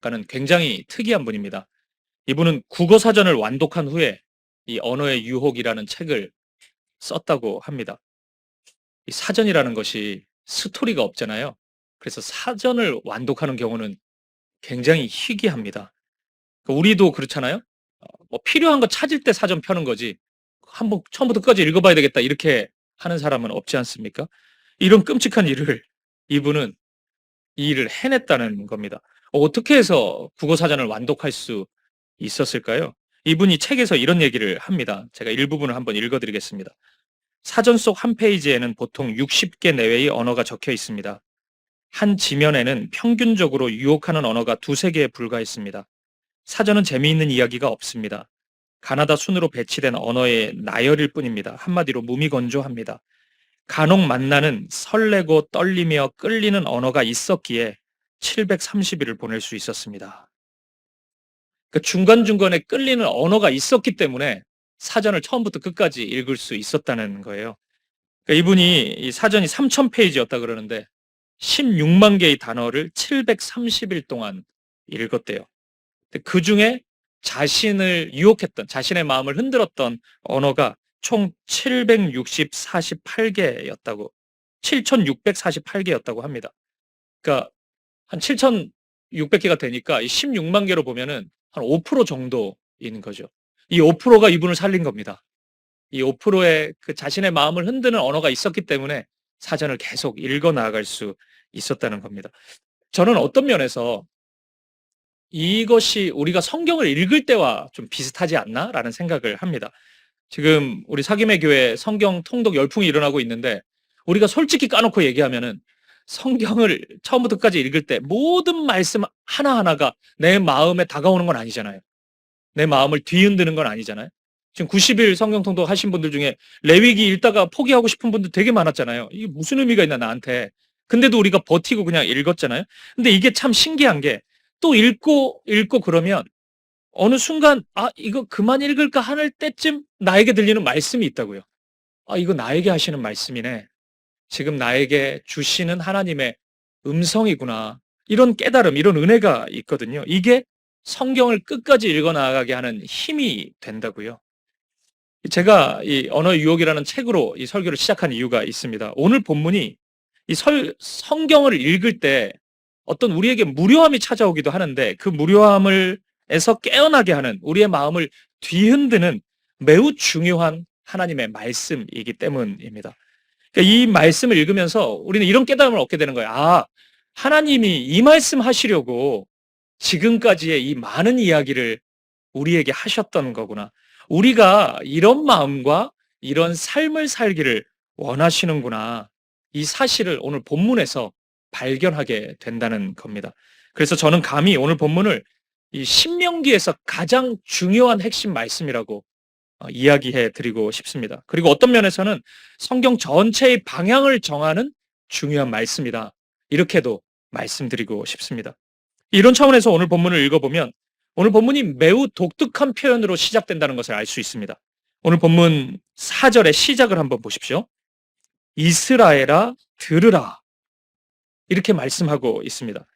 작가는 굉장히 특이한 분입니다. 이분은 국어 사전을 완독한 후에 이 언어의 유혹이라는 책을 썼다고 합니다. 이 사전이라는 것이 스토리가 없잖아요. 그래서 사전을 완독하는 경우는 굉장히 희귀합니다. 우리도 그렇잖아요. 뭐 필요한 거 찾을 때 사전 펴는 거지. 한번 처음부터 끝까지 읽어봐야 되겠다 이렇게 하는 사람은 없지 않습니까? 이런 끔찍한 일을 이분은 이 일을 해냈다는 겁니다. 어떻게 해서 국어 사전을 완독할 수 있었을까요? 이분이 책에서 이런 얘기를 합니다. 제가 일부분을 한번 읽어드리겠습니다. 사전 속 한 페이지에는 보통 60개 내외의 언어가 적혀 있습니다. 한 지면에는 평균적으로 유혹하는 언어가 두세 개에 불과했습니다. 사전은 재미있는 이야기가 없습니다. 가나다 순으로 배치된 언어의 나열일 뿐입니다. 한마디로 무미건조합니다. 간혹 만나는 설레고 떨리며 끌리는 언어가 있었기에 730일을 보낼 수 있었습니다. 그 중간중간에 끌리는 언어가 있었기 때문에 사전을 처음부터 끝까지 읽을 수 있었다는 거예요. 그러니까 이분이 이 사전이 3000페이지였다 그러는데 16만 개의 단어를 730일 동안 읽었대요. 그 중에 자신을 유혹했던, 자신의 마음을 흔들었던 언어가 총 748개였다고, 7648개였다고 합니다. 그러니까 한 7600개가 되니까 16만 개로 보면은 한 5% 정도인 거죠. 이 5%가 이분을 살린 겁니다. 이 5%의 그 자신의 마음을 흔드는 언어가 있었기 때문에 사전을 계속 읽어 나아갈 수 있었다는 겁니다. 저는 어떤 면에서 이것이 우리가 성경을 읽을 때와 좀 비슷하지 않나라는 생각을 합니다. 지금 우리 사김의 교회 성경 통독 열풍이 일어나고 있는데 우리가 솔직히 까놓고 얘기하면은 성경을 처음부터 끝까지 읽을 때 모든 말씀 하나하나가 내 마음에 다가오는 건 아니잖아요. 내 마음을 뒤흔드는 건 아니잖아요. 지금 90일 성경 통독 하신 분들 중에 레위기 읽다가 포기하고 싶은 분들 되게 많았잖아요. 이게 무슨 의미가 있나 나한테. 근데도 우리가 버티고 그냥 읽었잖아요. 근데 이게 참 신기한 게 또 읽고 그러면 어느 순간 이거 그만 읽을까 하는 때쯤 나에게 들리는 말씀이 있다고요. 이거 나에게 하시는 말씀이네. 지금 나에게 주시는 하나님의 음성이구나. 이런 깨달음, 이런 은혜가 있거든요. 이게 성경을 끝까지 읽어 나가게 하는 힘이 된다고요. 제가 이 언어의 유혹이라는 책으로 이 설교를 시작한 이유가 있습니다. 오늘 본문이 이 성경을 읽을 때 어떤 우리에게 무료함이 찾아오기도 하는데 그 무료함을에서 깨어나게 하는 우리의 마음을 뒤흔드는 매우 중요한 하나님의 말씀이기 때문입니다. 그러니까 이 말씀을 읽으면서 우리는 이런 깨달음을 얻게 되는 거예요. 하나님이 이 말씀 하시려고 지금까지의 이 많은 이야기를 우리에게 하셨던 거구나. 우리가 이런 마음과 이런 삶을 살기를 원하시는구나. 이 사실을 오늘 본문에서 발견하게 된다는 겁니다. 그래서 저는 감히 오늘 본문을 이 신명기에서 가장 중요한 핵심 말씀이라고 이야기해 드리고 싶습니다. 그리고 어떤 면에서는 성경 전체의 방향을 정하는 중요한 말씀이다. 이렇게도 말씀드리고 싶습니다. 이런 차원에서 오늘 본문을 읽어보면 오늘 본문이 매우 독특한 표현으로 시작된다는 것을 알 수 있습니다. 오늘 본문 4절의 시작을 한번 보십시오. 이스라엘아 들으라. 이렇게 말씀하고 있습니다.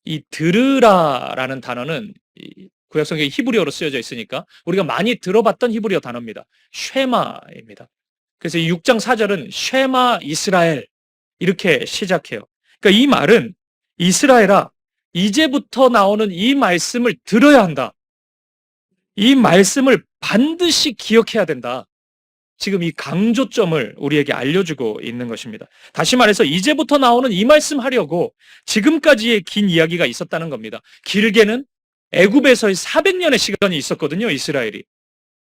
이 들으라라는 단어는 구약성경에 히브리어로 쓰여져 있으니까 우리가 많이 들어봤던 히브리어 단어입니다. 쉐마입니다. 그래서 이 6장 4절은 쉐마 이스라엘 이렇게 시작해요. 그러니까 이 말은 이스라엘아 이제부터 나오는 이 말씀을 들어야 한다. 이 말씀을 반드시 기억해야 된다. 지금 이 강조점을 우리에게 알려주고 있는 것입니다. 다시 말해서 이제부터 나오는 이 말씀 하려고 지금까지의 긴 이야기가 있었다는 겁니다. 길게는 애굽에서의 400년의 시간이 있었거든요, 이스라엘이.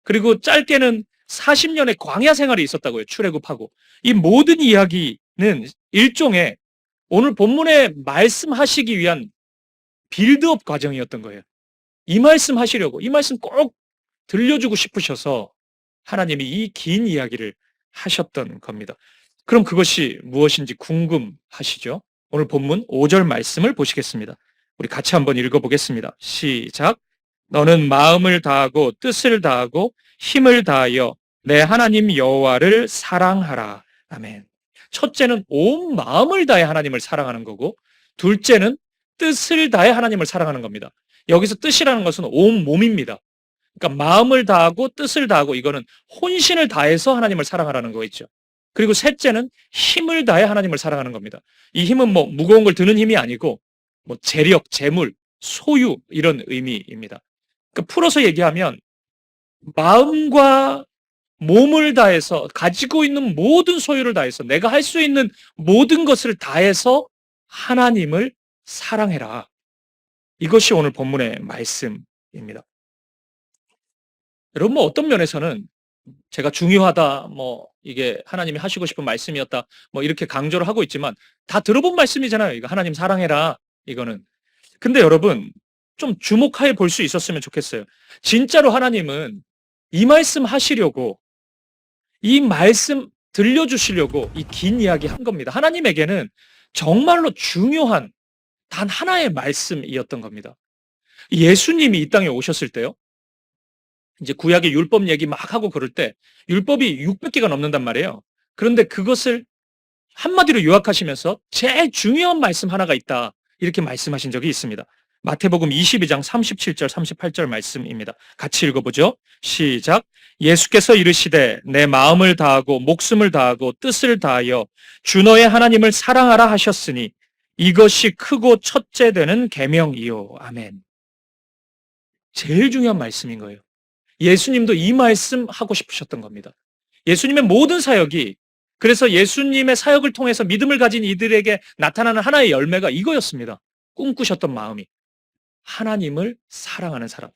그리고 짧게는 40년의 광야 생활이 있었다고요, 출애굽하고. 이 모든 이야기는 일종의 오늘 본문에 말씀하시기 위한 빌드업 과정이었던 거예요. 이 말씀 하시려고, 이 말씀 꼭 들려주고 싶으셔서 하나님이 이 긴 이야기를 하셨던 겁니다. 그럼 그것이 무엇인지 궁금하시죠? 오늘 본문 5절 말씀을 보시겠습니다. 우리 같이 한번 읽어보겠습니다. 시작. 너는 마음을 다하고 뜻을 다하고 힘을 다하여 내 하나님 여호와를 사랑하라. 아멘. 첫째는 온 마음을 다해 하나님을 사랑하는 거고 둘째는 뜻을 다해 하나님을 사랑하는 겁니다. 여기서 뜻이라는 것은 온 몸입니다. 그러니까 마음을 다하고 뜻을 다하고 이거는 혼신을 다해서 하나님을 사랑하라는 거 있죠. 그리고 셋째는 힘을 다해 하나님을 사랑하는 겁니다. 이 힘은 뭐 무거운 걸 드는 힘이 아니고 뭐 재력, 재물, 소유 이런 의미입니다. 그러니까 풀어서 얘기하면 마음과 몸을 다해서 가지고 있는 모든 소유를 다해서 내가 할 수 있는 모든 것을 다해서 하나님을 사랑해라. 이것이 오늘 본문의 말씀입니다. 여러분 뭐 어떤 면에서는 제가 중요하다, 뭐 이게 하나님이 하시고 싶은 말씀이었다, 뭐 이렇게 강조를 하고 있지만 다 들어본 말씀이잖아요. 이거 하나님 사랑해라. 이거는. 근데 여러분 좀 주목해 볼 수 있었으면 좋겠어요. 진짜로 하나님은 이 말씀 하시려고 이 말씀 들려주시려고 이 긴 이야기 한 겁니다. 하나님에게는 정말로 중요한 단 하나의 말씀이었던 겁니다. 예수님이 이 땅에 오셨을 때요. 이제 구약의 율법 얘기 막 하고 그럴 때 율법이 600개가 넘는단 말이에요. 그런데 그것을 한마디로 요약하시면서 제일 중요한 말씀 하나가 있다. 이렇게 말씀하신 적이 있습니다. 마태복음 22장 37절 38절 말씀입니다. 같이 읽어보죠. 시작. 예수께서 이르시되 내 마음을 다하고 목숨을 다하고 뜻을 다하여 주 너의 하나님을 사랑하라 하셨으니 이것이 크고 첫째 되는 계명이요. 아멘. 제일 중요한 말씀인 거예요. 예수님도 이 말씀 하고 싶으셨던 겁니다. 예수님의 모든 사역이 그래서 예수님의 사역을 통해서 믿음을 가진 이들에게 나타나는 하나의 열매가 이거였습니다. 꿈꾸셨던 마음이 하나님을 사랑하는 사람.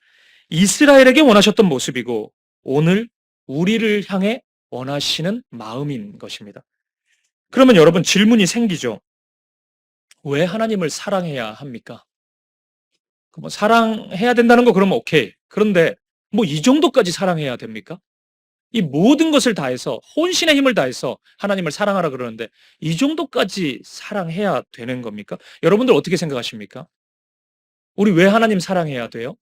이스라엘에게 원하셨던 모습이고 오늘 우리를 향해 원하시는 마음인 것입니다. 그러면 여러분 질문이 생기죠. 왜 하나님을 사랑해야 합니까? 뭐 사랑해야 된다는 거 그러면 오케이. 그런데 뭐 이 정도까지 사랑해야 됩니까? 이 모든 것을 다해서 혼신의 힘을 다해서 하나님을 사랑하라 그러는데 이 정도까지 사랑해야 되는 겁니까? 여러분들 어떻게 생각하십니까? 우리 왜 하나님 사랑해야 돼요?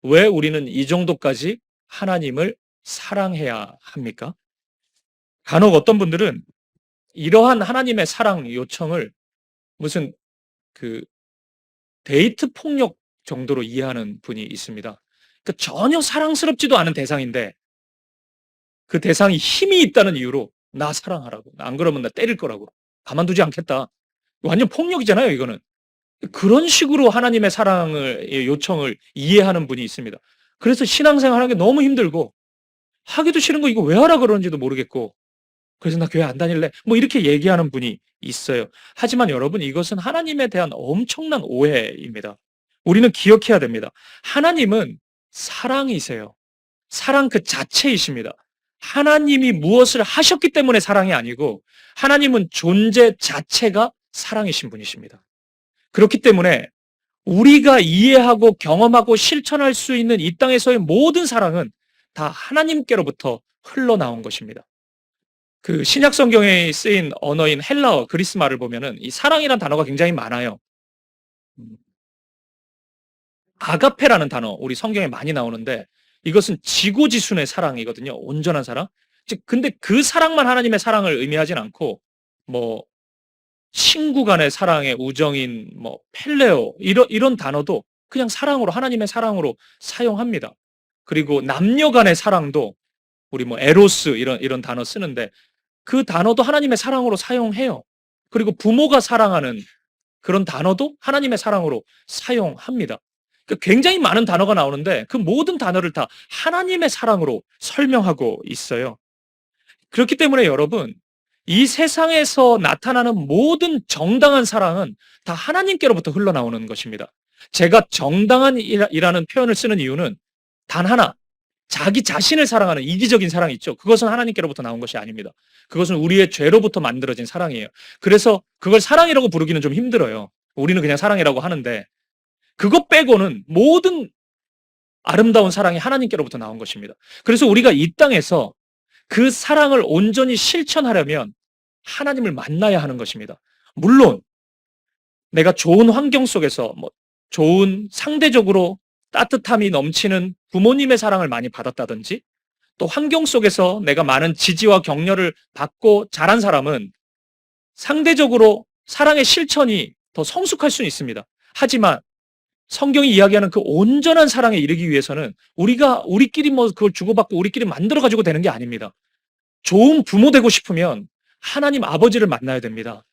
왜 우리는 이 정도까지 하나님을 사랑해야 합니까? 간혹 어떤 분들은 이러한 하나님의 사랑 요청을 무슨 그 데이트 폭력 정도로 이해하는 분이 있습니다. 그러니까 전혀 사랑스럽지도 않은 대상인데 그 대상이 힘이 있다는 이유로 나 사랑하라고. 안 그러면 나 때릴 거라고. 가만두지 않겠다. 완전 폭력이잖아요, 이거는. 그런 식으로 하나님의 사랑을 요청을 이해하는 분이 있습니다. 그래서 신앙생활 하는 게 너무 힘들고 하기도 싫은 거 이거 왜 하라 그러는지도 모르겠고 그래서 나 교회 안 다닐래. 뭐 이렇게 얘기하는 분이 있어요. 하지만 여러분 이것은 하나님에 대한 엄청난 오해입니다. 우리는 기억해야 됩니다. 하나님은 사랑이세요. 사랑 그 자체이십니다. 하나님이 무엇을 하셨기 때문에 사랑이 아니고 하나님은 존재 자체가 사랑이신 분이십니다. 그렇기 때문에 우리가 이해하고 경험하고 실천할 수 있는 이 땅에서의 모든 사랑은 다 하나님께로부터 흘러나온 것입니다. 그 신약 성경에 쓰인 언어인 헬라어 그리스 말을 보면은 이 사랑이라는 단어가 굉장히 많아요. 아가페라는 단어 우리 성경에 많이 나오는데 이것은 지고지순의 사랑이거든요. 온전한 사랑. 즉 근데 그 사랑만 하나님의 사랑을 의미하진 않고 뭐 친구 간의 사랑의 우정인 뭐 펠레오 이런 단어도 그냥 사랑으로 하나님의 사랑으로 사용합니다. 그리고 남녀 간의 사랑도 우리 뭐 에로스 이런 단어 쓰는데 그 단어도 하나님의 사랑으로 사용해요. 그리고 부모가 사랑하는 그런 단어도 하나님의 사랑으로 사용합니다. 그러니까 굉장히 많은 단어가 나오는데 그 모든 단어를 다 하나님의 사랑으로 설명하고 있어요. 그렇기 때문에 여러분 이 세상에서 나타나는 모든 정당한 사랑은 다 하나님께로부터 흘러나오는 것입니다. 제가 정당한이라는 표현을 쓰는 이유는 단 하나, 자기 자신을 사랑하는 이기적인 사랑이 있죠. 그것은 하나님께로부터 나온 것이 아닙니다. 그것은 우리의 죄로부터 만들어진 사랑이에요. 그래서 그걸 사랑이라고 부르기는 좀 힘들어요. 우리는 그냥 사랑이라고 하는데 그것 빼고는 모든 아름다운 사랑이 하나님께로부터 나온 것입니다. 그래서 우리가 이 땅에서 그 사랑을 온전히 실천하려면 하나님을 만나야 하는 것입니다. 물론 내가 좋은 환경 속에서 뭐 좋은 상대적으로 따뜻함이 넘치는 부모님의 사랑을 많이 받았다든지 또 환경 속에서 내가 많은 지지와 격려를 받고 자란 사람은 상대적으로 사랑의 실천이 더 성숙할 수는 있습니다. 하지만 성경이 이야기하는 그 온전한 사랑에 이르기 위해서는 우리가 우리끼리 뭐 그걸 주고받고 우리끼리 만들어 가지고 되는 게 아닙니다. 좋은 부모 되고 싶으면 하나님 아버지를 만나야 됩니다.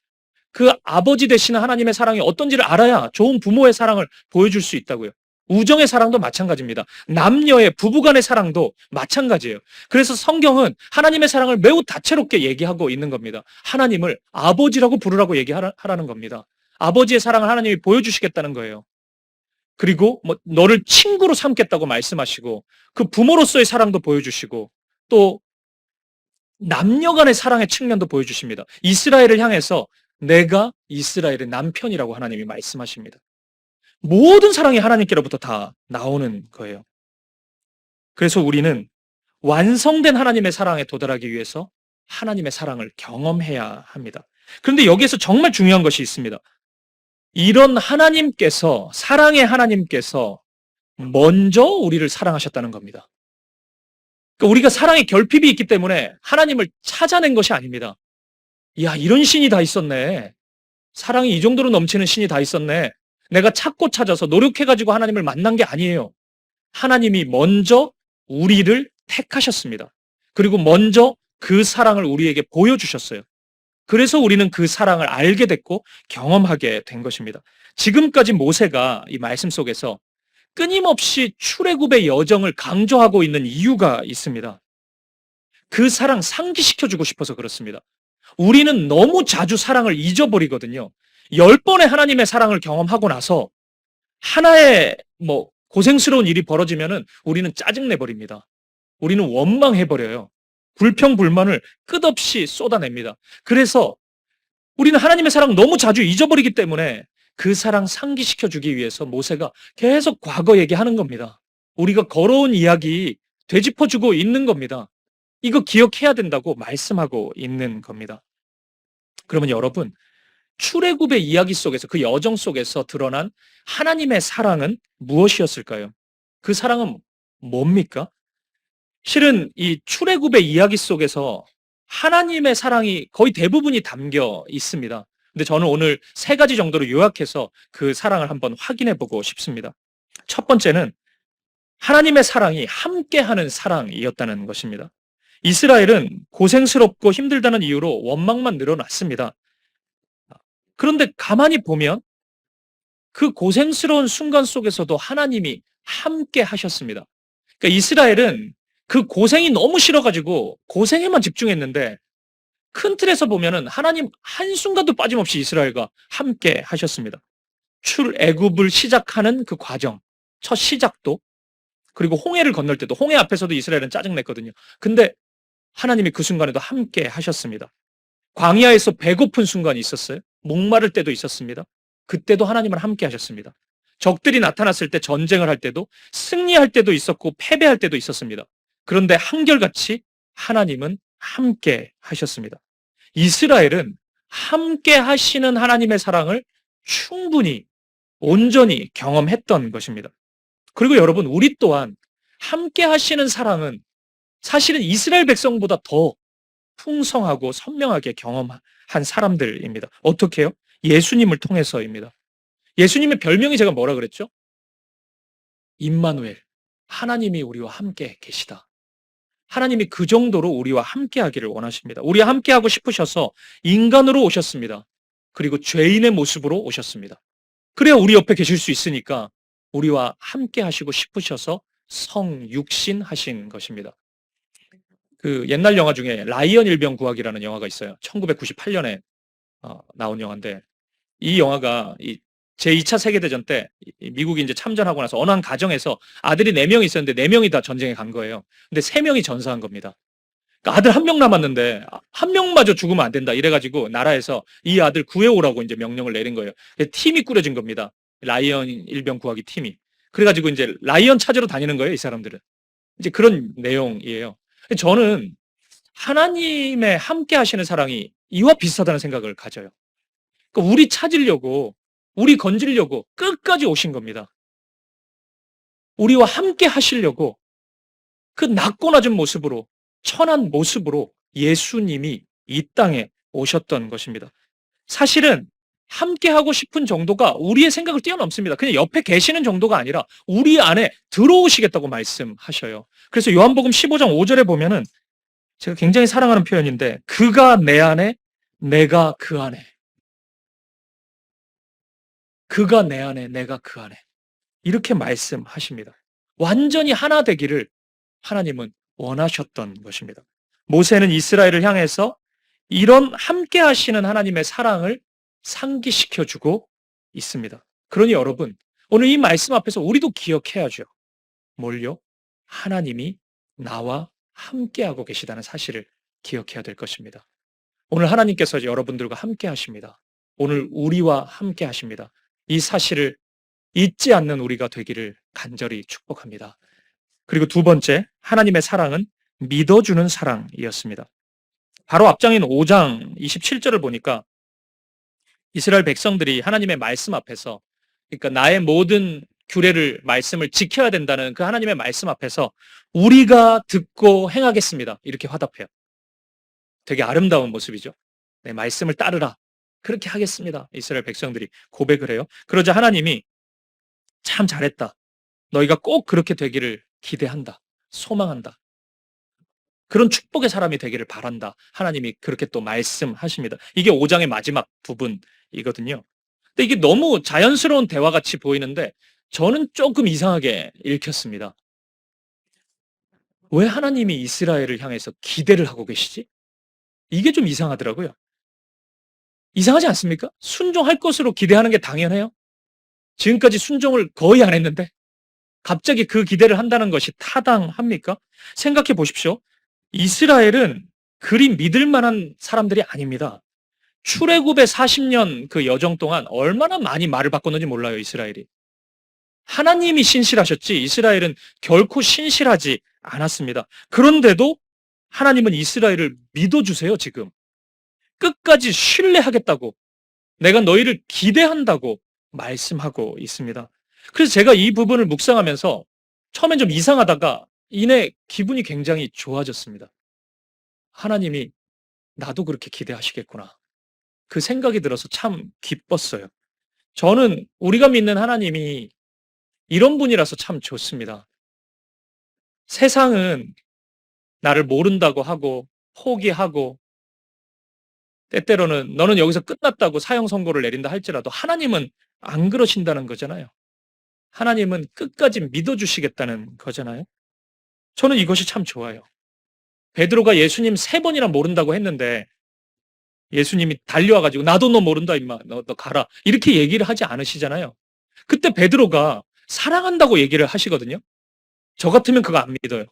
그 아버지 되시는 하나님의 사랑이 어떤지를 알아야 좋은 부모의 사랑을 보여줄 수 있다고요. 우정의 사랑도 마찬가지입니다. 남녀의 부부간의 사랑도 마찬가지예요. 그래서 성경은 하나님의 사랑을 매우 다채롭게 얘기하고 있는 겁니다. 하나님을 아버지라고 부르라고 얘기하라는 겁니다. 아버지의 사랑을 하나님이 보여주시겠다는 거예요. 그리고 뭐 너를 친구로 삼겠다고 말씀하시고 그 부모로서의 사랑도 보여주시고 또 남녀 간의 사랑의 측면도 보여주십니다. 이스라엘을 향해서 내가 이스라엘의 남편이라고 하나님이 말씀하십니다. 모든 사랑이 하나님께로부터 다 나오는 거예요. 그래서 우리는 완성된 하나님의 사랑에 도달하기 위해서 하나님의 사랑을 경험해야 합니다. 그런데 여기에서 정말 중요한 것이 있습니다. 이런 하나님께서, 사랑의 하나님께서 먼저 우리를 사랑하셨다는 겁니다. 그러니까 우리가 사랑의 결핍이 있기 때문에 하나님을 찾아낸 것이 아닙니다. 야, 이런 신이 다 있었네. 사랑이 이 정도로 넘치는 신이 다 있었네. 내가 찾고 찾아서 노력해가지고 하나님을 만난 게 아니에요. 하나님이 먼저 우리를 택하셨습니다. 그리고 먼저 그 사랑을 우리에게 보여주셨어요. 그래서 우리는 그 사랑을 알게 됐고 경험하게 된 것입니다. 지금까지 모세가 이 말씀 속에서 끊임없이 출애굽의 여정을 강조하고 있는 이유가 있습니다. 그 사랑 상기시켜주고 싶어서 그렇습니다. 우리는 너무 자주 사랑을 잊어버리거든요. 10번의 하나님의 사랑을 경험하고 나서 하나의 고생스러운 일이 벌어지면은 우리는 짜증내버립니다. 우리는 원망해버려요. 불평불만을 끝없이 쏟아냅니다. 그래서 우리는 하나님의 사랑 너무 자주 잊어버리기 때문에 그 사랑 상기시켜주기 위해서 모세가 계속 과거 얘기하는 겁니다. 우리가 걸어온 이야기 되짚어주고 있는 겁니다. 이거 기억해야 된다고 말씀하고 있는 겁니다. 그러면 여러분, 출애굽의 이야기 속에서 그 여정 속에서 드러난 하나님의 사랑은 무엇이었을까요? 그 사랑은 뭡니까? 실은 이 출애굽의 이야기 속에서 하나님의 사랑이 거의 대부분이 담겨 있습니다. 근데 저는 오늘 3가지 정도로 요약해서 그 사랑을 한번 확인해 보고 싶습니다. 첫 번째는 하나님의 사랑이 함께하는 사랑이었다는 것입니다. 이스라엘은 고생스럽고 힘들다는 이유로 원망만 늘어났습니다. 그런데 가만히 보면 그 고생스러운 순간 속에서도 하나님이 함께 하셨습니다. 그러니까 이스라엘은 그 고생이 너무 싫어가지고 고생에만 집중했는데 큰 틀에서 보면은 하나님 한순간도 빠짐없이 이스라엘과 함께 하셨습니다. 출애굽을 시작하는 그 과정, 첫 시작도, 그리고 홍해를 건널 때도, 홍해 앞에서도 이스라엘은 짜증냈거든요. 근데 하나님이 그 순간에도 함께 하셨습니다. 광야에서 배고픈 순간이 있었어요. 목마를 때도 있었습니다. 그때도 하나님은 함께 하셨습니다. 적들이 나타났을 때 전쟁을 할 때도, 승리할 때도 있었고 패배할 때도 있었습니다. 그런데 한결같이 하나님은 함께 하셨습니다. 이스라엘은 함께 하시는 하나님의 사랑을 충분히 온전히 경험했던 것입니다. 그리고 여러분, 우리 또한 함께 하시는 사랑은 사실은 이스라엘 백성보다 더 풍성하고 선명하게 경험한 사람들입니다. 어떻게요? 예수님을 통해서입니다. 예수님의 별명이 제가 뭐라 그랬죠? 임마누엘, 하나님이 우리와 함께 계시다. 하나님이 그 정도로 우리와 함께 하기를 원하십니다. 우리와 함께 하고 싶으셔서 인간으로 오셨습니다. 그리고 죄인의 모습으로 오셨습니다. 그래야 우리 옆에 계실 수 있으니까 우리와 함께 하시고 싶으셔서 성육신 하신 것입니다. 그 옛날 영화 중에 라이언 일병 구하기라는 영화가 있어요. 1998년에 나온 영화인데, 이 영화가 제2차 세계대전 때 미국이 이제 참전하고 나서 어느 한 가정에서 아들이 4명이 있었는데 4명이 다 전쟁에 간 거예요. 근데 3명이 전사한 겁니다. 그러니까 아들 1명 남았는데 1명마저 죽으면 안 된다 이래가지고 나라에서 이 아들 구해오라고 이제 명령을 내린 거예요. 팀이 꾸려진 겁니다. 라이언 일병 구하기 팀이. 그래가지고 이제 라이언 찾으러 다니는 거예요, 이 사람들은. 이제 그런 내용이에요. 저는 하나님의 함께 하시는 사랑이 이와 비슷하다는 생각을 가져요. 그러니까 우리 찾으려고, 우리 건지려고 끝까지 오신 겁니다. 우리와 함께 하시려고 그 낮고 낮은 모습으로, 천한 모습으로 예수님이 이 땅에 오셨던 것입니다. 사실은 함께 하고 싶은 정도가 우리의 생각을 뛰어넘습니다. 그냥 옆에 계시는 정도가 아니라 우리 안에 들어오시겠다고 말씀하셔요. 그래서 요한복음 15장 5절에 보면은 제가 굉장히 사랑하는 표현인데, 그가 내 안에, 내가 그 안에. 그가 내 안에, 내가 그 안에. 이렇게 말씀하십니다. 완전히 하나 되기를 하나님은 원하셨던 것입니다. 모세는 이스라엘을 향해서 이런 함께 하시는 하나님의 사랑을 상기시켜 주고 있습니다. 그러니 여러분, 오늘 이 말씀 앞에서 우리도 기억해야죠. 뭘요? 하나님이 나와 함께하고 계시다는 사실을 기억해야 될 것입니다. 오늘 하나님께서 여러분들과 함께 하십니다. 오늘 우리와 함께 하십니다. 이 사실을 잊지 않는 우리가 되기를 간절히 축복합니다. 그리고 두 번째, 하나님의 사랑은 믿어주는 사랑이었습니다. 바로 앞장인 5장 27절을 보니까 이스라엘 백성들이 하나님의 말씀 앞에서, 그러니까 나의 모든 규례를, 말씀을 지켜야 된다는 그 하나님의 말씀 앞에서 우리가 듣고 행하겠습니다. 이렇게 화답해요. 되게 아름다운 모습이죠. 내 말씀을 따르라. 그렇게 하겠습니다. 이스라엘 백성들이 고백을 해요. 그러자 하나님이 참 잘했다. 너희가 꼭 그렇게 되기를 기대한다. 소망한다. 그런 축복의 사람이 되기를 바란다. 하나님이 그렇게 또 말씀하십니다. 이게 5장의 마지막 부분이거든요. 근데 이게 너무 자연스러운 대화 같이 보이는데 저는 조금 이상하게 읽혔습니다. 왜 하나님이 이스라엘을 향해서 기대를 하고 계시지? 이게 좀 이상하더라고요. 이상하지 않습니까? 순종할 것으로 기대하는 게 당연해요. 지금까지 순종을 거의 안 했는데 갑자기 그 기대를 한다는 것이 타당합니까? 생각해 보십시오. 이스라엘은 그리 믿을 만한 사람들이 아닙니다. 출애굽의 40년 그 여정 동안 얼마나 많이 말을 바꿨는지 몰라요, 이스라엘이. 하나님이 신실하셨지 이스라엘은 결코 신실하지 않았습니다. 그런데도 하나님은 이스라엘을 믿어주세요, 지금. 끝까지 신뢰하겠다고, 내가 너희를 기대한다고 말씀하고 있습니다. 그래서 제가 이 부분을 묵상하면서 처음엔 좀 이상하다가 이내 기분이 굉장히 좋아졌습니다. 하나님이 나도 그렇게 기대하시겠구나. 그 생각이 들어서 참 기뻤어요. 저는 우리가 믿는 하나님이 이런 분이라서 참 좋습니다. 세상은 나를 모른다고 하고 포기하고 때때로는 너는 여기서 끝났다고 사형 선고를 내린다 할지라도 하나님은 안 그러신다는 거잖아요. 하나님은 끝까지 믿어주시겠다는 거잖아요. 저는 이것이 참 좋아요. 베드로가 예수님 3번이나 모른다고 했는데 예수님이 달려와가지고 나도 너 모른다 임마, 너 가라, 이렇게 얘기를 하지 않으시잖아요. 그때 베드로가 사랑한다고 얘기를 하시거든요. 저 같으면 그거 안 믿어요.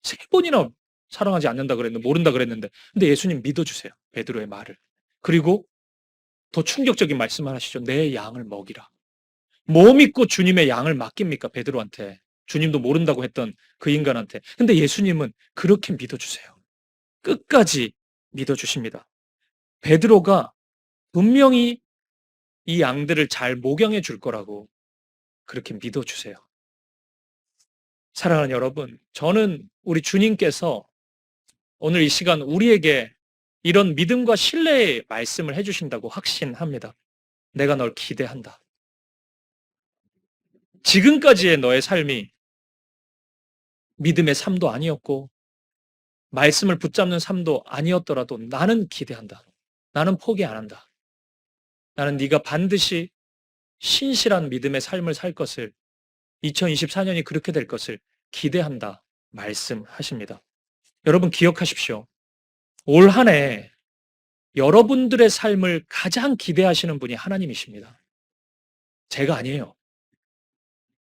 3번이나 사랑하지 않는다 그랬는데, 모른다 그랬는데. 근데 예수님 믿어주세요, 베드로의 말을. 그리고 더 충격적인 말씀을 하시죠. 내 양을 먹이라. 뭐 믿고 주님의 양을 맡깁니까, 베드로한테. 주님도 모른다고 했던 그 인간한테. 근데 예수님은 그렇게 믿어주세요. 끝까지 믿어주십니다. 베드로가 분명히 이 양들을 잘 목양해 줄 거라고 그렇게 믿어주세요. 사랑하는 여러분, 저는 우리 주님께서 오늘 이 시간 우리에게 이런 믿음과 신뢰의 말씀을 해주신다고 확신합니다. 내가 널 기대한다. 지금까지의 너의 삶이 믿음의 삶도 아니었고 말씀을 붙잡는 삶도 아니었더라도 나는 기대한다. 나는 포기 안 한다. 나는 네가 반드시 신실한 믿음의 삶을 살 것을, 2024년이 그렇게 될 것을 기대한다 말씀하십니다. 여러분 기억하십시오. 올 한 해 여러분들의 삶을 가장 기대하시는 분이 하나님이십니다. 제가 아니에요.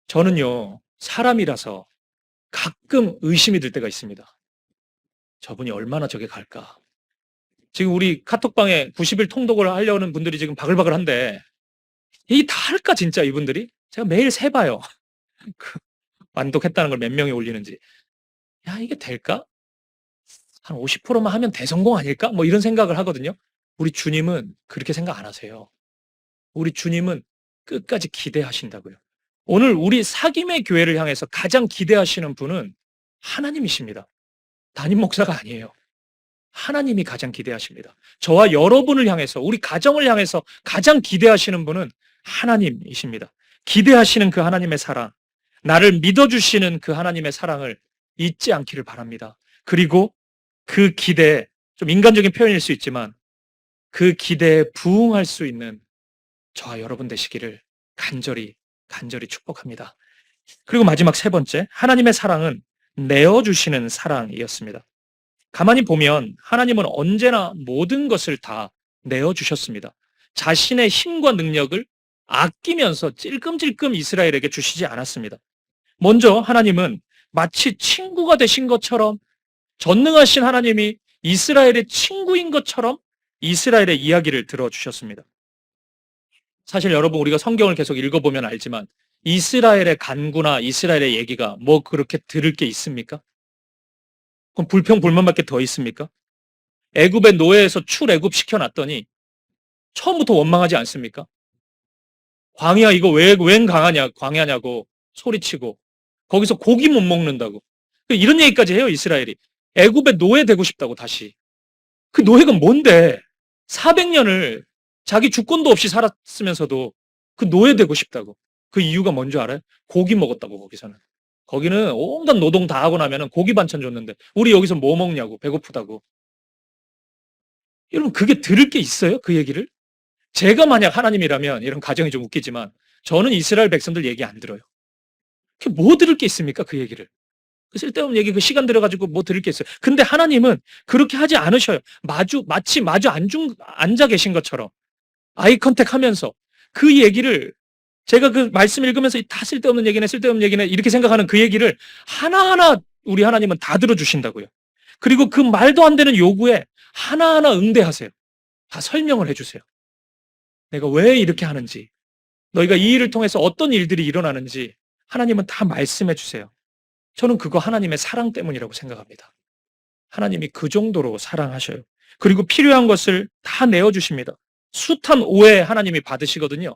저는요, 사람이라서 가끔 의심이 들 때가 있습니다. 저분이 얼마나 저게 갈까? 지금 우리 카톡방에 90일 통독을 하려는 분들이 지금 바글바글한데 이게 다 할까 진짜 이분들이? 제가 매일 세봐요. 완독했다는 걸 몇 명이 올리는지. 야, 이게 될까? 한 50%만 하면 대성공 아닐까? 뭐 이런 생각을 하거든요. 우리 주님은 그렇게 생각 안 하세요. 우리 주님은 끝까지 기대하신다고요. 오늘 우리 사김의 교회를 향해서 가장 기대하시는 분은 하나님이십니다. 담임 목사가 아니에요. 하나님이 가장 기대하십니다. 저와 여러분을 향해서, 우리 가정을 향해서 가장 기대하시는 분은 하나님이십니다. 기대하시는 그 하나님의 사랑, 나를 믿어주시는 그 하나님의 사랑을 잊지 않기를 바랍니다. 그리고 그 기대에, 좀 인간적인 표현일 수 있지만 그 기대에 부응할 수 있는 저와 여러분 되시기를 간절히 축복합니다. 그리고 마지막 세 번째, 하나님의 사랑은 내어주시는 사랑이었습니다. 가만히 보면 하나님은 언제나 모든 것을 다 내어주셨습니다. 자신의 힘과 능력을 아끼면서 찔끔찔끔 이스라엘에게 주시지 않았습니다. 먼저 하나님은 마치 친구가 되신 것처럼, 전능하신 하나님이 이스라엘의 친구인 것처럼 이스라엘의 이야기를 들어주셨습니다. 사실 여러분, 우리가 성경을 계속 읽어보면 알지만 이스라엘의 간구나 이스라엘의 얘기가 뭐 그렇게 들을 게 있습니까? 그럼 불평 불만밖에 더 있습니까? 애굽의 노예에서 출애굽 시켜놨더니 처음부터 원망하지 않습니까? 광야 이거 웬 광야냐고 소리치고, 거기서 고기 못 먹는다고 이런 얘기까지 해요. 이스라엘이 애굽의 노예 되고 싶다고. 다시 그 노예가 뭔데, 400년을 자기 주권도 없이 살았으면서도 그 노예 되고 싶다고. 그 이유가 뭔 줄 알아요? 고기 먹었다고. 거기는 온갖 노동 다 하고 나면 고기 반찬 줬는데 우리 여기서 뭐 먹냐고, 배고프다고. 여러분, 그게 들을 게 있어요? 그 얘기를? 제가 만약 하나님이라면, 이런 가정이 좀 웃기지만 저는 이스라엘 백성들 얘기 안 들어요. 그 뭐 들을 게 있습니까? 그 얘기를. 그 쓸데없는 얘기, 그 시간 들여가지고 뭐 들을 게 있어요. 근데 하나님은 그렇게 하지 않으셔요. 마치 마주 앉아 계신 것처럼 아이 컨택 하면서 그 얘기를, 제가 그 말씀 읽으면서 다 쓸데없는 얘기네 이렇게 생각하는 그 얘기를 하나하나 우리 하나님은 다 들어주신다고요. 그리고 그 말도 안 되는 요구에 하나하나 응대하세요. 다 설명을 해주세요. 내가 왜 이렇게 하는지, 너희가 이 일을 통해서 어떤 일들이 일어나는지 하나님은 다 말씀해 주세요. 저는 그거 하나님의 사랑 때문이라고 생각합니다. 하나님이 그 정도로 사랑하셔요. 그리고 필요한 것을 다 내어주십니다. 숱한 오해 하나님이 받으시거든요.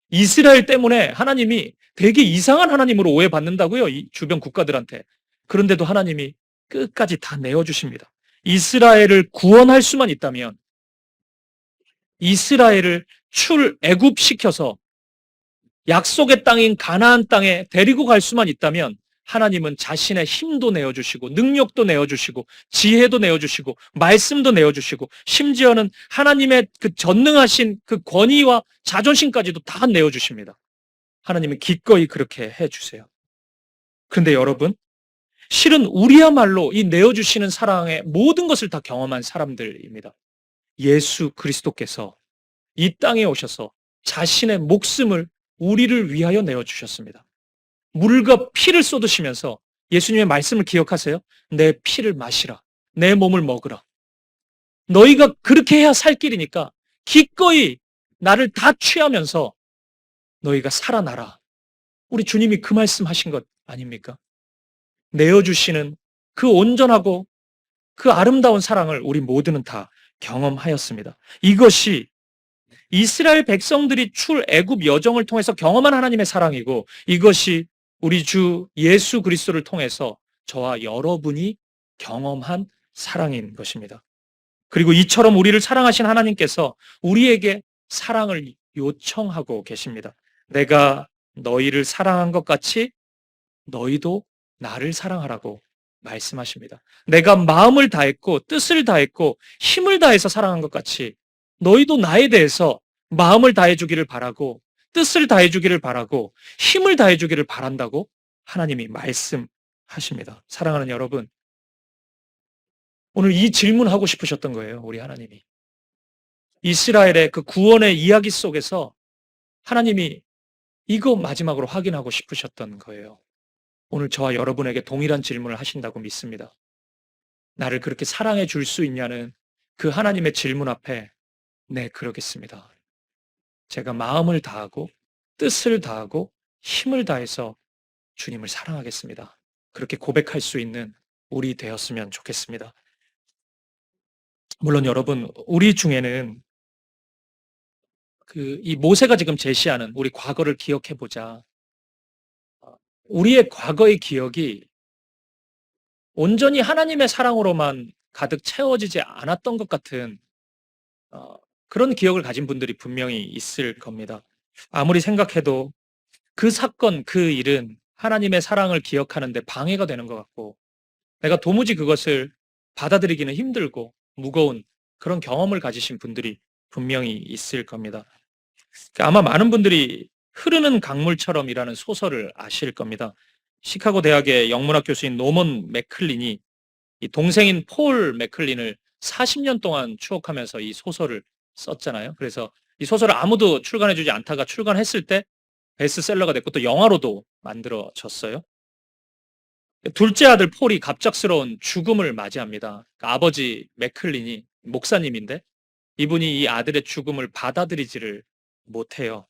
이스라엘 때문에 하나님이 되게 이상한 하나님으로 오해받는다고요. 이 주변 국가들한테. 그런데도 하나님이 끝까지 다 내어주십니다. 이스라엘을 구원할 수만 있다면, 이스라엘을 출애굽시켜서 약속의 땅인 가나안 땅에 데리고 갈 수만 있다면 하나님은 자신의 힘도 내어주시고 능력도 내어주시고 지혜도 내어주시고 말씀도 내어주시고 심지어는 하나님의 그 전능하신 그 권위와 자존심까지도 다 내어주십니다. 하나님은 기꺼이 그렇게 해주세요. 그런데 여러분, 실은 우리야말로 이 내어주시는 사랑의 모든 것을 다 경험한 사람들입니다. 예수 그리스도께서 이 땅에 오셔서 자신의 목숨을 우리를 위하여 내어주셨습니다. 물과 피를 쏟으시면서 예수님의 말씀을 기억하세요? 내 피를 마시라. 내 몸을 먹으라. 너희가 그렇게 해야 살 길이니까 기꺼이 나를 다 취하면서 너희가 살아나라. 우리 주님이 그 말씀하신 것 아닙니까? 내어주시는 그 온전하고 그 아름다운 사랑을 우리 모두는 다 경험하였습니다. 이것이 이스라엘 백성들이 출애굽 여정을 통해서 경험한 하나님의 사랑이고, 이것이 우리 주 예수 그리스도를 통해서 저와 여러분이 경험한 사랑인 것입니다. 그리고 이처럼 우리를 사랑하신 하나님께서 우리에게 사랑을 요청하고 계십니다. 내가 너희를 사랑한 것 같이 너희도 나를 사랑하라고 말씀하십니다. 내가 마음을 다했고 뜻을 다했고 힘을 다해서 사랑한 것 같이 너희도 나에 대해서 마음을 다해주기를 바라고 뜻을 다해주기를 바라고 힘을 다해주기를 바란다고 하나님이 말씀하십니다. 사랑하는 여러분, 오늘 이 질문하고 싶으셨던 거예요. 우리 하나님이 이스라엘의 그 구원의 이야기 속에서 하나님이 이거 마지막으로 확인하고 싶으셨던 거예요. 오늘 저와 여러분에게 동일한 질문을 하신다고 믿습니다. 나를 그렇게 사랑해 줄 수 있냐는 그 하나님의 질문 앞에, 네, 그러겠습니다. 제가 마음을 다하고 뜻을 다하고 힘을 다해서 주님을 사랑하겠습니다. 그렇게 고백할 수 있는 우리 되었으면 좋겠습니다. 물론 여러분, 우리 중에는 이 모세가 지금 제시하는 우리 과거를 기억해 보자. 우리의 과거의 기억이 온전히 하나님의 사랑으로만 가득 채워지지 않았던 것 같은 어 그런 기억을 가진 분들이 분명히 있을 겁니다. 아무리 생각해도 그 사건, 그 일은 하나님의 사랑을 기억하는 데 방해가 되는 것 같고 내가 도무지 그것을 받아들이기는 힘들고 무거운 그런 경험을 가지신 분들이 분명히 있을 겁니다. 아마 많은 분들이 흐르는 강물처럼이라는 소설을 아실 겁니다. 시카고 대학의 영문학 교수인 노먼 맥클린이 이 동생인 폴 맥클린을 40년 동안 추억하면서 이 소설을 썼잖아요. 그래서 이 소설을 아무도 출간해주지 않다가 출간했을 때 베스트셀러가 됐고 또 영화로도 만들어졌어요. 둘째 아들 폴이 갑작스러운 죽음을 맞이합니다. 그러니까 아버지 맥클린이 목사님인데 이분이 이 아들의 죽음을 받아들이지를 못해요.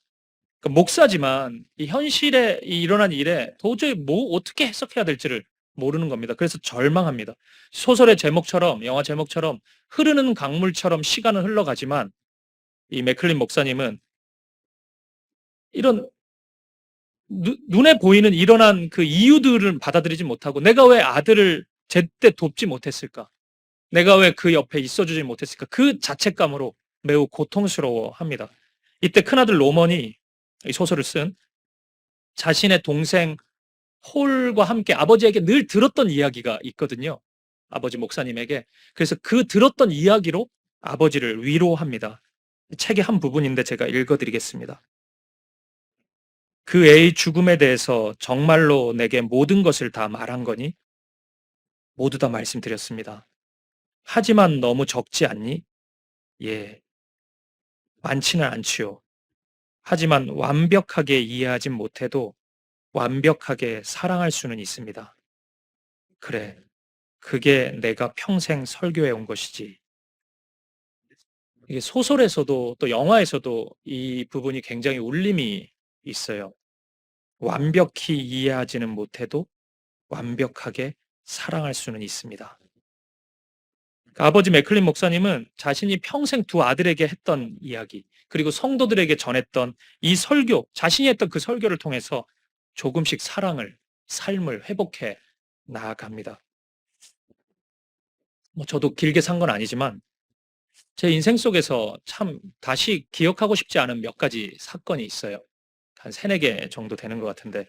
그러니까 목사지만 이 현실에 이 일어난 일에 도저히 뭐 어떻게 해석해야 될지를 모르는 겁니다. 그래서 절망합니다. 소설의 제목처럼 영화 제목처럼 흐르는 강물처럼 시간은 흘러가지만 이 맥클린 목사님은 이런 눈에 보이는 일어난 그 이유들을 받아들이지 못하고 내가 왜 아들을 제때 돕지 못했을까? 내가 왜 그 옆에 있어주지 못했을까? 그 자책감으로 매우 고통스러워합니다. 이때 큰아들 로먼이 이 소설을 쓴 자신의 동생 폴과 함께 아버지에게 늘 들었던 이야기가 있거든요. 아버지 목사님에게. 그래서 그 들었던 이야기로 아버지를 위로합니다. 책의 한 부분인데 제가 읽어드리겠습니다. 그 애의 죽음에 대해서 정말로 내게 모든 것을 다 말한 거니? 모두 다 말씀드렸습니다. 하지만 너무 적지 않니? 예, 많지는 않지요. 하지만 완벽하게 이해하진 못해도 완벽하게 사랑할 수는 있습니다. 그래, 그게 내가 평생 설교해 온 것이지. 이게 소설에서도 또 영화에서도 이 부분이 굉장히 울림이 있어요. 완벽히 이해하지는 못해도 완벽하게 사랑할 수는 있습니다. 그러니까 아버지 맥클린 목사님은 자신이 평생 두 아들에게 했던 이야기, 그리고 성도들에게 전했던 이 설교, 자신이 했던 그 설교를 통해서 조금씩 사랑을, 삶을 회복해 나아갑니다. 저도 길게 산 건 아니지만 제 인생 속에서 참 다시 기억하고 싶지 않은 몇 가지 사건이 있어요. 한 세네 개 정도 되는 것 같은데.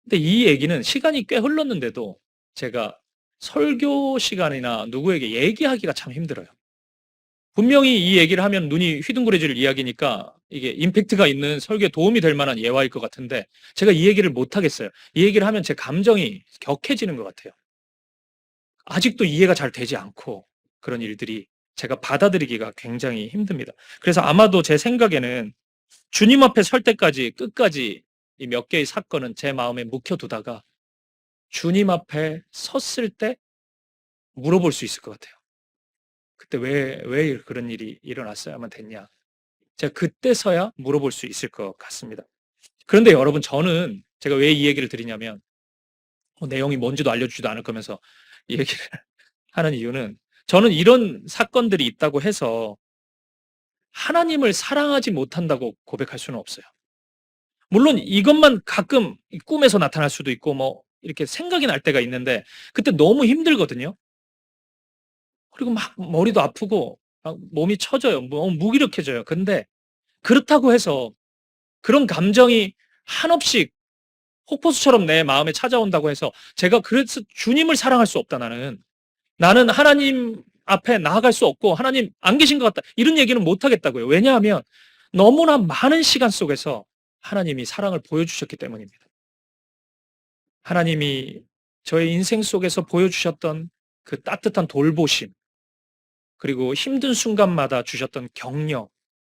근데 이 얘기는 시간이 꽤 흘렀는데도 제가 설교 시간이나 누구에게 얘기하기가 참 힘들어요. 분명히 이 얘기를 하면 눈이 휘둥그레질 이야기니까 이게 임팩트가 있는 설교에 도움이 될 만한 예화일 것 같은데 제가 이 얘기를 못 하겠어요. 이 얘기를 하면 제 감정이 격해지는 것 같아요. 아직도 이해가 잘 되지 않고 그런 일들이 제가 받아들이기가 굉장히 힘듭니다. 그래서 아마도 제 생각에는 주님 앞에 설 때까지 끝까지 이 몇 개의 사건은 제 마음에 묵혀두다가 주님 앞에 섰을 때 물어볼 수 있을 것 같아요. 그때 왜 그런 일이 일어났어야만 됐냐. 제가 그때서야 물어볼 수 있을 것 같습니다. 그런데 여러분, 저는 제가 왜 이 얘기를 드리냐면 내용이 뭔지도 알려주지도 않을 거면서 이 얘기를 하는 이유는 저는 이런 사건들이 있다고 해서 하나님을 사랑하지 못한다고 고백할 수는 없어요. 물론 이것만 가끔 꿈에서 나타날 수도 있고 뭐 이렇게 생각이 날 때가 있는데 그때 너무 힘들거든요. 그리고 막 머리도 아프고 막 몸이 처져요. 너무 무기력해져요. 근데 그렇다고 해서 그런 감정이 한없이 폭포수처럼 내 마음에 찾아온다고 해서 제가 그래서 주님을 사랑할 수 없다 나는. 나는 하나님 앞에 나아갈 수 없고 하나님 안 계신 것 같다. 이런 얘기는 못 하겠다고요. 왜냐하면 너무나 많은 시간 속에서 하나님이 사랑을 보여주셨기 때문입니다. 하나님이 저의 인생 속에서 보여주셨던 그 따뜻한 돌보심, 그리고 힘든 순간마다 주셨던 격려,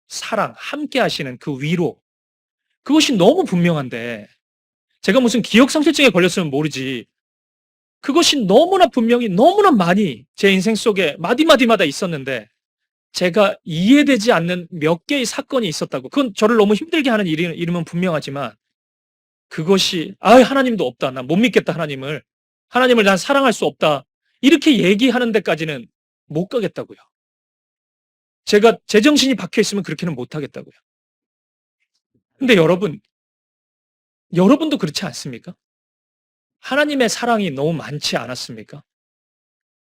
사랑, 함께 하시는 그 위로, 그것이 너무 분명한데 제가 무슨 기억상실증에 걸렸으면 모르지 그것이 너무나 분명히 너무나 많이 제 인생 속에 마디마디마다 있었는데 제가 이해되지 않는 몇 개의 사건이 있었다고. 그건 저를 너무 힘들게 하는 일임은 분명하지만 그것이 하나님도 없다. 난 못 믿겠다 하나님을. 하나님을 난 사랑할 수 없다. 이렇게 얘기하는 데까지는 못 가겠다고요. 제가 제정신이 박혀 있으면 그렇게는 못 하겠다고요. 근데 여러분도 그렇지 않습니까? 하나님의 사랑이 너무 많지 않았습니까?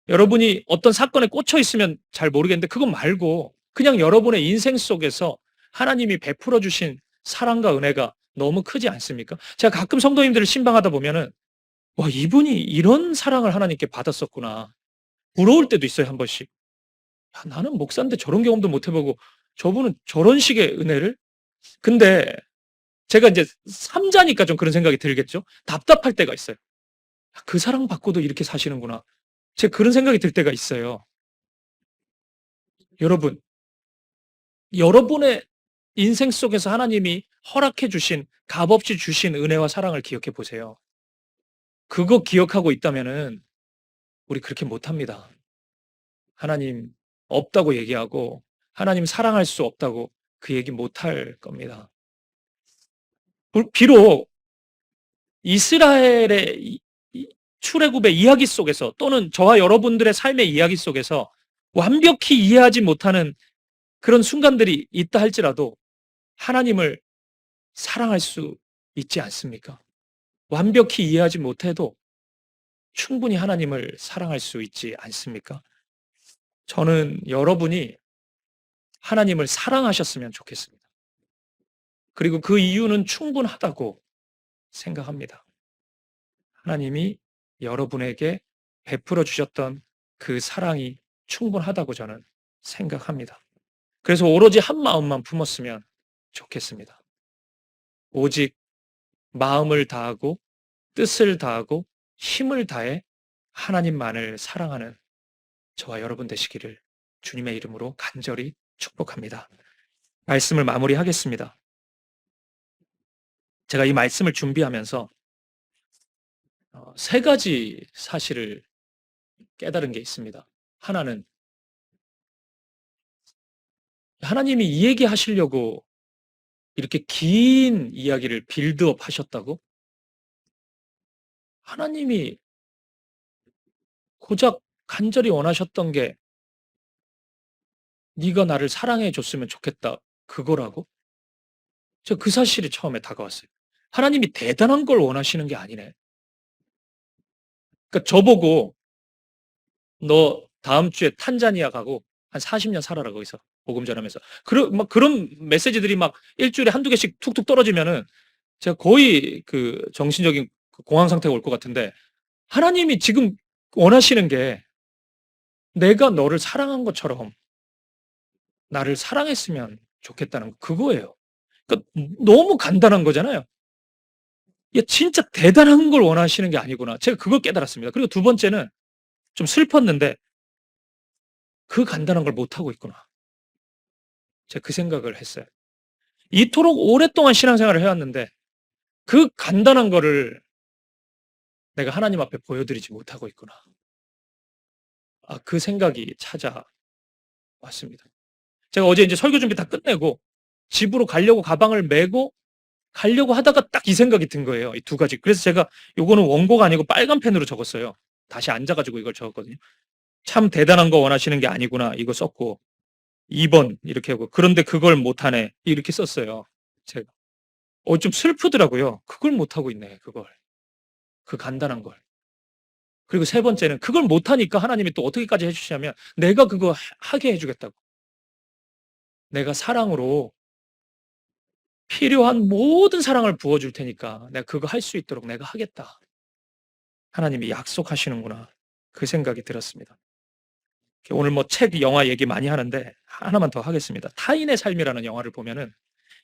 여러분이 어떤 사건에 꽂혀 있으면 잘 모르겠는데 그거 말고 그냥 여러분의 인생 속에서 하나님이 베풀어 주신 사랑과 은혜가 너무 크지 않습니까? 제가 가끔 성도님들을 신방하다 보면은 와, 이분이 이런 사랑을 하나님께 받았었구나. 부러울 때도 있어요, 한 번씩. 야, 나는 목사인데 저런 경험도 못 해보고 저분은 저런 식의 은혜를? 근데 제가 이제 삼자니까 좀 그런 생각이 들겠죠? 답답할 때가 있어요. 아, 그 사랑 받고도 이렇게 사시는구나. 제가 그런 생각이 들 때가 있어요. 여러분, 여러분의 인생 속에서 하나님이 허락해 주신, 값없이 주신 은혜와 사랑을 기억해 보세요. 그거 기억하고 있다면은 우리 그렇게 못합니다. 하나님 없다고 얘기하고 하나님 사랑할 수 없다고 그 얘기 못할 겁니다. 비록 이스라엘의 출애굽의 이야기 속에서 또는 저와 여러분들의 삶의 이야기 속에서 완벽히 이해하지 못하는 그런 순간들이 있다 할지라도 하나님을 사랑할 수 있지 않습니까? 완벽히 이해하지 못해도 충분히 하나님을 사랑할 수 있지 않습니까? 저는 여러분이 하나님을 사랑하셨으면 좋겠습니다. 그리고 그 이유는 충분하다고 생각합니다. 하나님이 여러분에게 베풀어 주셨던 그 사랑이 충분하다고 저는 생각합니다. 그래서 오로지 한 마음만 품었으면 좋겠습니다. 오직 마음을 다하고 뜻을 다하고 힘을 다해 하나님만을 사랑하는 저와 여러분 되시기를 주님의 이름으로 간절히 축복합니다. 말씀을 마무리하겠습니다. 제가 이 말씀을 준비하면서 세 가지 사실을 깨달은 게 있습니다. 하나는 하나님이 이 얘기 하시려고 이렇게 긴 이야기를 빌드업 하셨다고? 하나님이 고작 간절히 원하셨던 게 네가 나를 사랑해 줬으면 좋겠다. 그거라고? 저 그 사실이 처음에 다가왔어요. 하나님이 대단한 걸 원하시는 게 아니네. 그러니까 저보고 너 다음 주에 탄자니아 가고 한 40년 살아라 거기서 복음 전하면서 그런 메시지들이 막 일주일에 한두 개씩 툭툭 떨어지면은 제가 거의 그 정신적인 공황 상태가 올 것 같은데 하나님이 지금 원하시는 게 내가 너를 사랑한 것처럼 나를 사랑했으면 좋겠다는 그거예요. 그러니까 너무 간단한 거잖아요. 이게 진짜 대단한 걸 원하시는 게 아니구나. 제가 그걸 깨달았습니다. 그리고 두 번째는 좀 슬펐는데 그 간단한 걸 못하고 있구나. 제가 그 생각을 했어요. 이토록 오랫동안 신앙생활을 해왔는데 그 간단한 거를 내가 하나님 앞에 보여드리지 못하고 있구나. 아, 그 생각이 찾아왔습니다. 제가 어제 이제 설교 준비 다 끝내고 집으로 가려고 가방을 메고 가려고 하다가 딱 이 생각이 든 거예요. 이 두 가지. 그래서 제가 요거는 원고가 아니고 빨간 펜으로 적었어요. 다시 앉아가지고 이걸 적었거든요. 참 대단한 거 원하시는 게 아니구나. 이거 썼고 2번 이렇게 하고 그런데 그걸 못하네. 이렇게 썼어요. 제가. 좀 슬프더라고요. 그걸 못하고 있네. 그걸. 그 간단한 걸. 그리고 세 번째는 그걸 못하니까 하나님이 또 어떻게까지 해주시냐면 내가 그거 하게 해주겠다고. 내가 사랑으로 필요한 모든 사랑을 부어줄 테니까 내가 그거 할 수 있도록 내가 하겠다. 하나님이 약속하시는구나. 그 생각이 들었습니다. 오늘 뭐 책, 영화 얘기 많이 하는데 하나만 더 하겠습니다. 타인의 삶이라는 영화를 보면은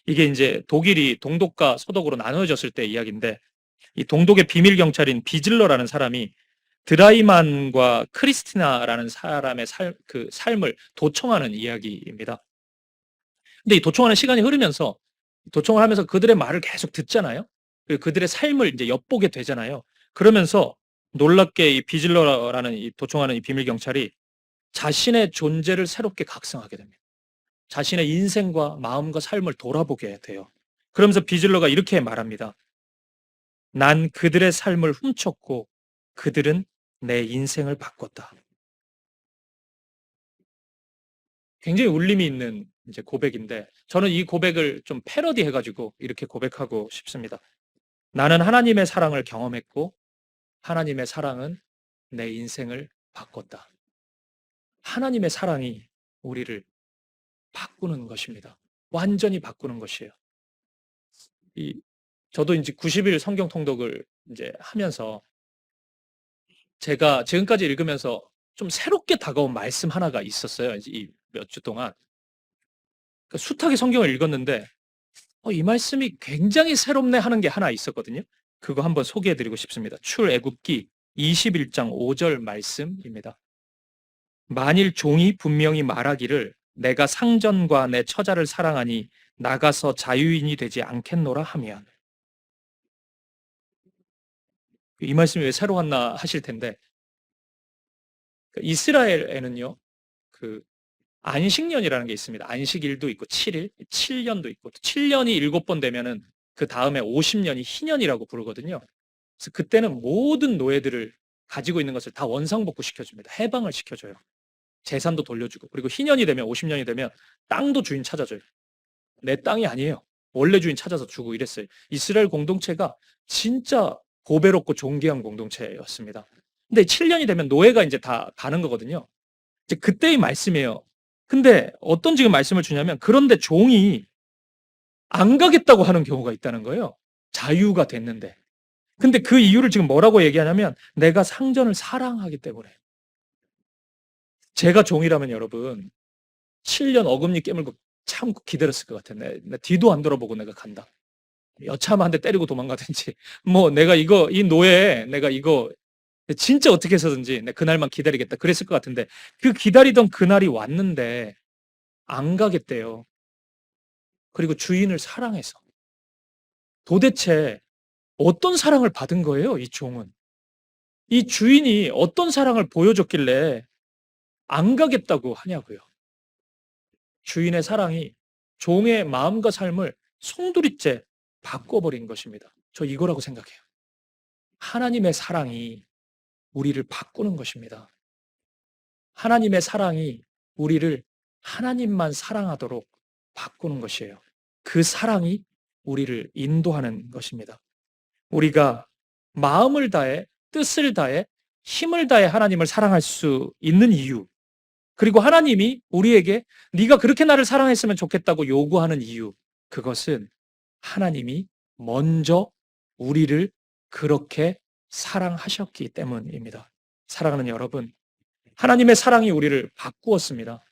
이게 이제 독일이 동독과 서독으로 나누어졌을 때 이야기인데 이 동독의 비밀 경찰인 비즐러라는 사람이 드라이만과 크리스티나라는 사람의 삶을 도청하는 이야기입니다. 근데 이 도청하는 시간이 흐르면서 도청을 하면서 그들의 말을 계속 듣잖아요. 그들의 삶을 이제 엿보게 되잖아요. 그러면서 놀랍게 이 비즐러라는 이 도청하는 이 비밀 경찰이 자신의 존재를 새롭게 각성하게 됩니다. 자신의 인생과 마음과 삶을 돌아보게 돼요. 그러면서 비즐러가 이렇게 말합니다. 난 그들의 삶을 훔쳤고 그들은 내 인생을 바꿨다. 굉장히 울림이 있는 이제 고백인데 저는 이 고백을 좀 패러디 해가지고 이렇게 고백하고 싶습니다. 나는 하나님의 사랑을 경험했고 하나님의 사랑은 내 인생을 바꿨다. 하나님의 사랑이 우리를 바꾸는 것입니다. 완전히 바꾸는 것이에요. 저도 이제 90일 성경 통독을 이제 하면서 제가 지금까지 읽으면서 좀 새롭게 다가온 말씀 하나가 있었어요. 이 몇 주 동안. 그러니까 숱하게 성경을 읽었는데 이 말씀이 굉장히 새롭네 하는 게 하나 있었거든요. 그거 한번 소개해 드리고 싶습니다. 출애굽기 21장 5절 말씀입니다. 만일 종이 분명히 말하기를 내가 상전과 내 처자를 사랑하니 나가서 자유인이 되지 않겠노라 하면, 이 말씀이 왜 새로웠나 하실 텐데, 이스라엘에는요 그 안식년이라는 게 있습니다. 안식일도 있고 7일, 7년도 있고, 7년이 7번 되면은 그 다음에 50년이 희년이라고 부르거든요. 그래서 그때는 모든 노예들을 가지고 있는 것을 다 원상복구 시켜줍니다. 해방을 시켜줘요. 재산도 돌려주고, 그리고 희년이 되면, 50년이 되면 땅도 주인 찾아줘요. 내 땅이 아니에요. 원래 주인 찾아서 주고 이랬어요. 이스라엘 공동체가 진짜 보배롭고 존귀한 공동체였습니다. 근데 7년이 되면 노예가 이제 다 가는 거거든요. 이제 그때의 말씀이에요. 근데 어떤 지금 말씀을 주냐면, 그런데 종이 안 가겠다고 하는 경우가 있다는 거예요. 자유가 됐는데. 근데 그 이유를 지금 뭐라고 얘기하냐면, 내가 상전을 사랑하기 때문에. 제가 종이라면 여러분 7년 어금니 깨물고 참고 기다렸을 것 같아. 내 뒤도 안 돌아보고 내가 간다. 여차하면 한 대 때리고 도망가든지, 뭐 내가 이 노예에 내가 이거 진짜 어떻게 해서든지 내 그날만 기다리겠다 그랬을 것 같은데, 그 기다리던 그날이 왔는데 안 가겠대요. 그리고 주인을 사랑해서. 도대체 어떤 사랑을 받은 거예요, 이 종은? 이 주인이 어떤 사랑을 보여줬길래 안 가겠다고 하냐고요. 주인의 사랑이 종의 마음과 삶을 송두리째 바꿔버린 것입니다. 저 이거라고 생각해요. 하나님의 사랑이 우리를 바꾸는 것입니다. 하나님의 사랑이 우리를 하나님만 사랑하도록 바꾸는 것이에요. 그 사랑이 우리를 인도하는 것입니다. 우리가 마음을 다해, 뜻을 다해, 힘을 다해 하나님을 사랑할 수 있는 이유, 그리고 하나님이 우리에게 네가 그렇게 나를 사랑했으면 좋겠다고 요구하는 이유, 그것은 하나님이 먼저 우리를 그렇게 사랑하셨기 때문입니다. 사랑하는 여러분, 하나님의 사랑이 우리를 바꾸었습니다.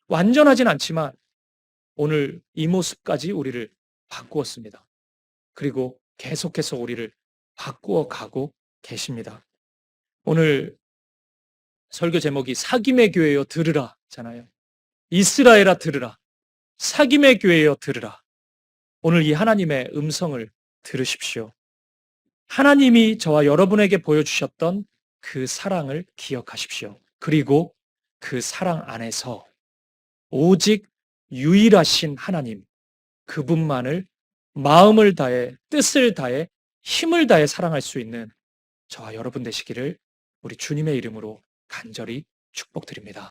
완전하진 않지만 오늘 이 모습까지 우리를 바꾸었습니다. 그리고 계속해서 우리를 바꾸어 가고 계십니다. 오늘 설교 제목이 사김의 교회여 들으라 잖아요. 이스라엘아 들으라. 사김의 교회여 들으라. 오늘 이 하나님의 음성을 들으십시오. 하나님이 저와 여러분에게 보여주셨던 그 사랑을 기억하십시오. 그리고 그 사랑 안에서 오직 유일하신 하나님, 그분만을 마음을 다해, 뜻을 다해, 힘을 다해 사랑할 수 있는 저와 여러분 되시기를 우리 주님의 이름으로 간절히 축복드립니다.